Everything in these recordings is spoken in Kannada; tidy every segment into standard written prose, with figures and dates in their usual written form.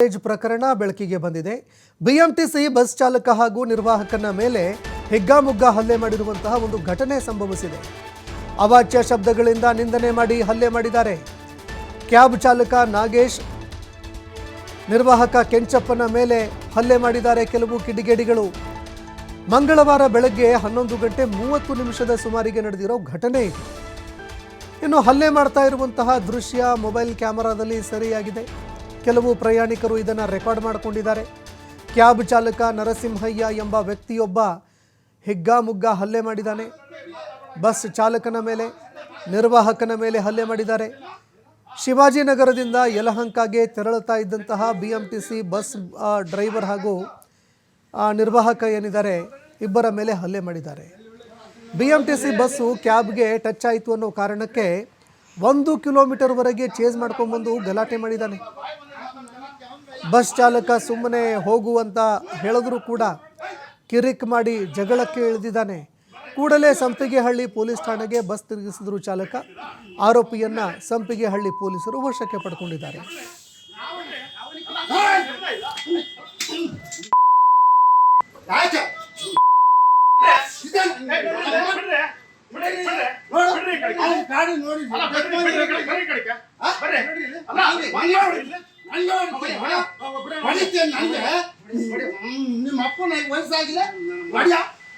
ಪ್ರಕರಣ ಬೆಳಕಿಗೆ ಬಂದಿದೆ. ಬಿಎಂಟಿಸಿ ಬಸ್ ಚಾಲಕ ಹಾಗೂ ನಿರ್ವಾಹಕನ ಮೇಲೆ ಹಿಗ್ಗಾಮುಗ್ಗಾ ಹಲ್ಲೆ ಮಾಡಿರುವಂತಹ ಒಂದು ಘಟನೆ ಸಂಭವಿಸಿದೆ. ಅವಾಚ್ಯ ಶಬ್ದಗಳಿಂದ ನಿಂದನೆ ಮಾಡಿ ಹಲ್ಲೆ ಮಾಡಿದ್ದಾರೆ. ಕ್ಯಾಬ್ ಚಾಲಕ ನಾಗೇಶ್, ನಿರ್ವಾಹಕ ಕೆಂಚಪ್ಪನ ಮೇಲೆ ಹಲ್ಲೆ ಮಾಡಿದ್ದಾರೆ ಕೆಲವು ಕಿಡಿಗೇಡಿಗಳು. ಮಂಗಳವಾರ ಬೆಳಗ್ಗೆ 11:30 ಸುಮಾರಿಗೆ ನಡೆದಿರೋ ಘಟನೆ ಇದು. ಇನ್ನು ಹಲ್ಲೆ ಮಾಡ್ತಾ ಇರುವಂತಹ ದೃಶ್ಯ ಮೊಬೈಲ್ ಕ್ಯಾಮೆರಾದಲ್ಲಿ ಸೆರೆಯಾಗಿದೆ. ಕೆಲವು ಪ್ರಯಾಣಿಕರು ಇದನ್ನು ರೆಕಾರ್ಡ್ ಮಾಡಿಕೊಂಡಿದ್ದಾರೆ. ಕ್ಯಾಬ್ ಚಾಲಕ ನರಸಿಂಹಯ್ಯ ಎಂಬ ವ್ಯಕ್ತಿಯೊಬ್ಬ ಹಿಗ್ಗಾಮುಗ್ಗಾ ಹಲ್ಲೆ ಮಾಡಿದ್ದಾನೆ. ಬಸ್ ಚಾಲಕನ ಮೇಲೆ, ನಿರ್ವಾಹಕನ ಮೇಲೆ ಹಲ್ಲೆ ಮಾಡಿದ್ದಾರೆ. ಶಿವಾಜಿನಗರದಿಂದ ಯಲಹಂಕಗೆ ತೆರಳುತ್ತಾ ಇದ್ದಂತಹ ಬಿಎಂಟಿಸಿ ಬಸ್ ಡ್ರೈವರ್ ಹಾಗೂ ನಿರ್ವಾಹಕ ಏನಿದ್ದಾರೆ ಇಬ್ಬರ ಮೇಲೆ ಹಲ್ಲೆ ಮಾಡಿದ್ದಾರೆ. ಬಿಎಂಟಿಸಿ ಬಸ್ಸು ಕ್ಯಾಬ್ಗೆ ಟಚ್ ಆಯಿತು ಅನ್ನೋ ಕಾರಣಕ್ಕೆ 1 ಕಿಲೋಮೀಟರ್ವರೆಗೆ ಚೇಸ್ ಮಾಡ್ಕೊಂಡ್ಬಂದು ಗಲಾಟೆ ಮಾಡಿದ್ದಾನೆ. ಬಸ್ ಚಾಲಕ ಸುಮ್ಮನೆ ಹೋಗುವಂತ ಹೇಳಿದ್ರು ಕೂಡ ಕಿರಿಕ್ ಮಾಡಿ ಜಗಳಕ್ಕೆ ಇಳಿದಿದ್ದಾನೆ. ಕೂಡಲೇ ಸಂಪಿಗೆಹಳ್ಳಿ ಪೊಲೀಸ್ ಠಾಣೆಗೆ ಬಸ್ ತಿರುಗಿಸಿದ್ರು ಚಾಲಕ. ಆರೋಪಿಯನ್ನ ಸಂಪಿಗೆಹಳ್ಳಿ ಪೊಲೀಸರು ವಶಕ್ಕೆ ಪಡ್ಕೊಂಡಿದ್ದಾರೆ. ನಿಮ್ಮ ಅಪ್ಪನ ವಯಸ್ಸಾಗಿಲ್ಲ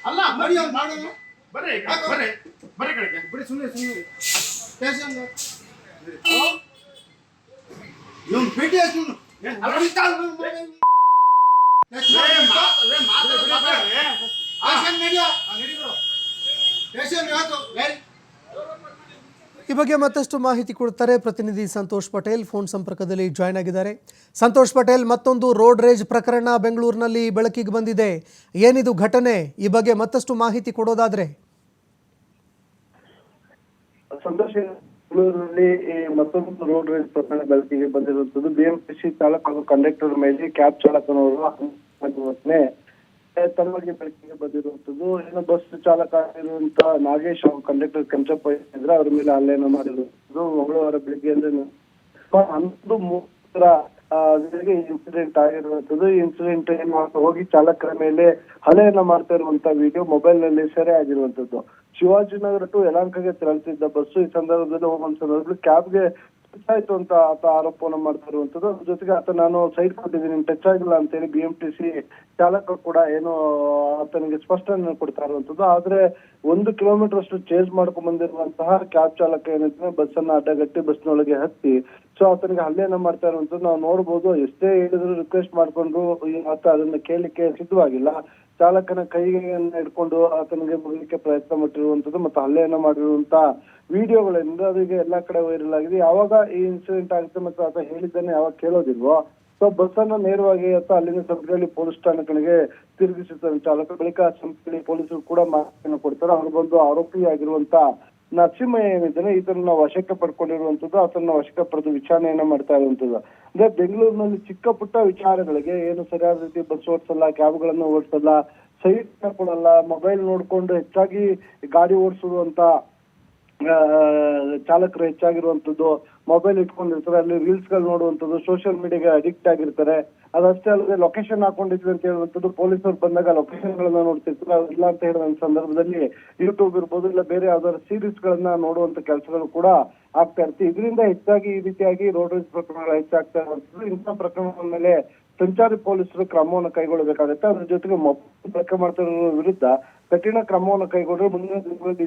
ಅಲ್ಲ ಬರ್ರಿ ಕಡೆಗೆ ಬಿಡಿ ಸುಮ್ಮನೆ ಸ್ಟೇಷನ್ ಭೇಟಿ ಈ ಬಗ್ಗೆ ಮತ್ತಷ್ಟು ಮಾಹಿತಿ ಕೊಡ್ತಾರೆ ಪ್ರತಿನಿಧಿ ಸಂತೋಷ್ ಪಟೇಲ್. ಫೋನ್ ಸಂಪರ್ಕದಲ್ಲಿ ಜಾಯ್ನ್ ಆಗಿದ್ದಾರೆ. ಸಂತೋಷ್ ಪಟೇಲ್, ಮತ್ತೊಂದು ರೋಡ್ ರೇಜ್ ಪ್ರಕರಣ ಬೆಂಗಳೂರಿನಲ್ಲಿ ಬೆಳಕಿಗೆ ಬಂದಿದೆ. ಏನಿದು ಘಟನೆ? ಈ ಬಗ್ಗೆ ಮತ್ತಷ್ಟು ಮಾಹಿತಿ ಕೊಡೋದಾದ್ರೆ. ಸಂತೋಷ್, ಬೆಂಗಳೂರಿನಲ್ಲಿ ಮತ್ತೊಂದು ರೋಡ್ ರೇಜ್ ಪ್ರಕರಣ ಬೆಳಕಿಗೆ ಬಂದಿರುವಂತದ್ದು. ಬಿಎಂಟಿಸಿ ಚಾಲಕ ಹಾಗೂ ಕಂಡಕ್ಟರ್ ಮೇಲೆ ಕ್ಯಾಬ್ ಚಾಲಕನವರು ತಡವಾಗಿ ಬೆಳಕಿಗೆ ಬಂದಿರುವಂತದ್ದು. ಏನು ಬಸ್ ಚಾಲಕ ಆಗಿರುವಂತಹ ನಾಗೇಶ್ ಹಾಗೂ ಕಂಡಕ್ಟರ್ ಕೆಂಚಪ್ಪ ಇದ್ರೆ ಅವರ ಮೇಲೆ ಹಲ್ಲೆಯನ್ನು ಮಾಡಿರುವಂತದ್ದು. ಮಂಗಳವಾರ ಬೆಳಿಗ್ಗೆ ಅಂದ್ರೆ 11:30 ಇನ್ಸಿಡೆಂಟ್ ಆಗಿರುವಂತದ್ದು. ಈ ಇನ್ಸಿಡೆಂಟ್ ಏನ್ ಹೋಗಿ ಚಾಲಕರ ಮೇಲೆ ಹಲ್ಲೆಯನ್ನ ಮಾಡ್ತಾ ಇರುವಂತಹ ವಿಡಿಯೋ ಮೊಬೈಲ್ ನಲ್ಲಿ ಸೆರೆ ಆಗಿರುವಂತದ್ದು. ಶಿವಾಜಿನಗರ ಟು ಯಲಹಂಕಗೆ ತೆರಳುತ್ತಿದ್ದ ಬಸ್ಸು ಈ ಸಂದರ್ಭದಲ್ಲಿ ಹೋಗುವಂತ ಸಂದರ್ಭದಲ್ಲಿ ಕ್ಯಾಬ್ಗೆ ಟಚ್ ಆಯ್ತು ಅಂತ ಆತ ಆರೋಪವನ್ನು ಮಾಡ್ತಾ ಇರುವಂತದ್ದು. ಅದ್ರ ಜೊತೆಗೆ ಆತ ನಾನು ಸೈಡ್ ಕೊಟ್ಟಿದ್ದೀನಿ, ಟಚ್ ಆಗಿಲ್ಲ ಅಂತ ಹೇಳಿ ಬಿಎಂಟಿಸಿ ಚಾಲಕ ಕೂಡ ಏನು ಆತನಿಗೆ ಸ್ಪಷ್ಟನೆ ಕೊಡ್ತಾ ಇರುವಂತದ್ದು. ಆದ್ರೆ 1 ಕಿಲೋಮೀಟರ್ ಅಷ್ಟು ಚೇಂಜ್ ಮಾಡ್ಕೊಂಡ್ ಬಂದಿರುವಂತಹ ಕ್ಯಾಬ್ ಚಾಲಕ ಏನಿದ್ರೆ ಬಸ್ ಅನ್ನ ಅಡ್ಡಗಟ್ಟಿ ಬಸ್ನೊಳಗೆ ಹತ್ತಿ ಆತನಿಗೆ ಹಲ್ಲೆಯನ್ನ ಮಾಡ್ತಾ ಇರುವಂತದ್ದು ನಾವು ನೋಡ್ಬೋದು. ಎಷ್ಟೇ ಹೇಳಿದ್ರು ರಿಕ್ವೆಸ್ಟ್ ಮಾಡ್ಕೊಂಡು ಆತ ಅದನ್ನ ಕೇಳಲಿಕ್ಕೆ ಸಿದ್ಧವಾಗಿಲ್ಲ. ಚಾಲಕನ ಕೈಗೆ ಹಿಡ್ಕೊಂಡು ಆತನಿಗೆ ಮುಗಿಲಿಕ್ಕೆ ಪ್ರಯತ್ನ ಮಾಡಿರುವಂತದ್ದು ಮತ್ತು ಹಲ್ಲೆಯನ್ನ ಮಾಡಿರುವಂತ ವಿಡಿಯೋಗಳಿಂದ ಅದಕ್ಕೆ ಎಲ್ಲಾ ಕಡೆ ವೈರಲ್ ಆಗಿದೆ. ಯಾವಾಗ ಈ ಇನ್ಸಿಡೆಂಟ್ ಆಗುತ್ತೆ ಮತ್ತು ಆತ ಹೇಳಿದ್ದನ್ನ ಯಾವಾಗ ಕೇಳೋದಿಲ್ವೋ ಬಸ್ ಅನ್ನ ನೇರವಾಗಿ ಅಲ್ಲಿನ ಸಂಪಿಗೆಹಳ್ಳಿ ಪೊಲೀಸ್ ಠಾಣೆಗಳಿಗೆ ತಿರುಗಿಸುತ್ತಾರೆ ಚಾಲಕ. ಬಳಿಕ ಸಂಪಿಗೆಹಳ್ಳಿ ಪೊಲೀಸರು ಕೂಡ ಮಾಹಿತಿಯನ್ನು ಕೊಡ್ತಾರೆ. ಅವ್ರು ಬಂದು ಆರೋಪಿ ಆಗಿರುವಂತ ನರಸಿಂಹಯ್ಯ ಏನಿದ್ದಾನೆ ಇದನ್ನ ವಶಕ್ಕೆ ಪಡ್ಕೊಂಡಿರುವಂತದ್ದು. ಆತನ ವಶಕ್ಕೆ ಪಡೆದು ವಿಚಾರಣೆಯನ್ನ ಮಾಡ್ತಾ ಇರುವಂತದ್ದು. ಅಂದ್ರೆ ಬೆಂಗಳೂರಿನಲ್ಲಿ ಚಿಕ್ಕ ಪುಟ್ಟ ವಿಚಾರಗಳಿಗೆ ಏನು ಸರಿಯಾದ ರೀತಿ ಬಸ್ ಓಡಿಸಲ್ಲ, ಕ್ಯಾಬ್ಗಳನ್ನು ಓಡಿಸಲ್ಲ, ಸೈಡ್ ಕೊಡಲ್ಲ, ಮೊಬೈಲ್ ನೋಡ್ಕೊಂಡು ಹೆಚ್ಚಾಗಿ ಗಾಡಿ ಓಡಿಸುವಂತ ಚಾಲಕರು ಹೆಚ್ಚಾಗಿರುವಂತದ್ದು. ಮೊಬೈಲ್ ಇಟ್ಕೊಂಡಿರ್ತಾರೆ, ಅಲ್ಲಿ ರೀಲ್ಸ್ ಗಳು ನೋಡುವಂಥದ್ದು, ಸೋಷಿಯಲ್ ಮೀಡಿಯಾಗೆ ಅಡಿಕ್ಟ್ ಆಗಿರ್ತಾರೆ. ಅದಷ್ಟೇ ಅಲ್ಲದೆ ಲೊಕೇಶನ್ ಹಾಕೊಂಡಿದ್ವಿ ಅಂತ ಹೇಳುವಂಥದ್ದು. ಪೊಲೀಸರು ಬಂದಾಗ ಲೊಕೇಶನ್ ಗಳನ್ನ ನೋಡ್ತಿರ್ತಾರೆ. ಇಲ್ಲ ಅಂತ ಹೇಳಿದ ಸಂದರ್ಭದಲ್ಲಿ ಯೂಟ್ಯೂಬ್ ಇರ್ಬೋದು, ಇಲ್ಲ ಬೇರೆ ಯಾವ್ದಾದ್ರು ಸೀರೀಸ್ ಗಳನ್ನ ನೋಡುವಂತ ಕೆಲಸಗಳು ಕೂಡ ಆಗ್ತಾ ಇರುತ್ತೆ. ಇದರಿಂದ ಹೆಚ್ಚಾಗಿ ಈ ರೀತಿಯಾಗಿ ರೋಡ್ ರೇಜ್ ಪ್ರಕರಣಗಳು ಹೆಚ್ಚಾಗ್ತಾ ಇರುವಂತದ್ದು. ಇಂತಹ ಪ್ರಕರಣಗಳ ಮೇಲೆ ಸಂಚಾರಿ ಪೊಲೀಸರು ಕ್ರಮವನ್ನು ಕೈಗೊಳ್ಳಬೇಕಾಗುತ್ತೆ. ಅದ್ರ ಜೊತೆಗೆ ಮೊಬೈಲ್ ಬಳಕೆ ಮಾಡ್ತಾ ಇರೋ ವಿರುದ್ಧ ಕಠಿಣ ಕ್ರಮವನ್ನು ಕೈಗೊಂಡ್ರೆ ಮುಂದಿನ ದಿನಗಳಲ್ಲಿ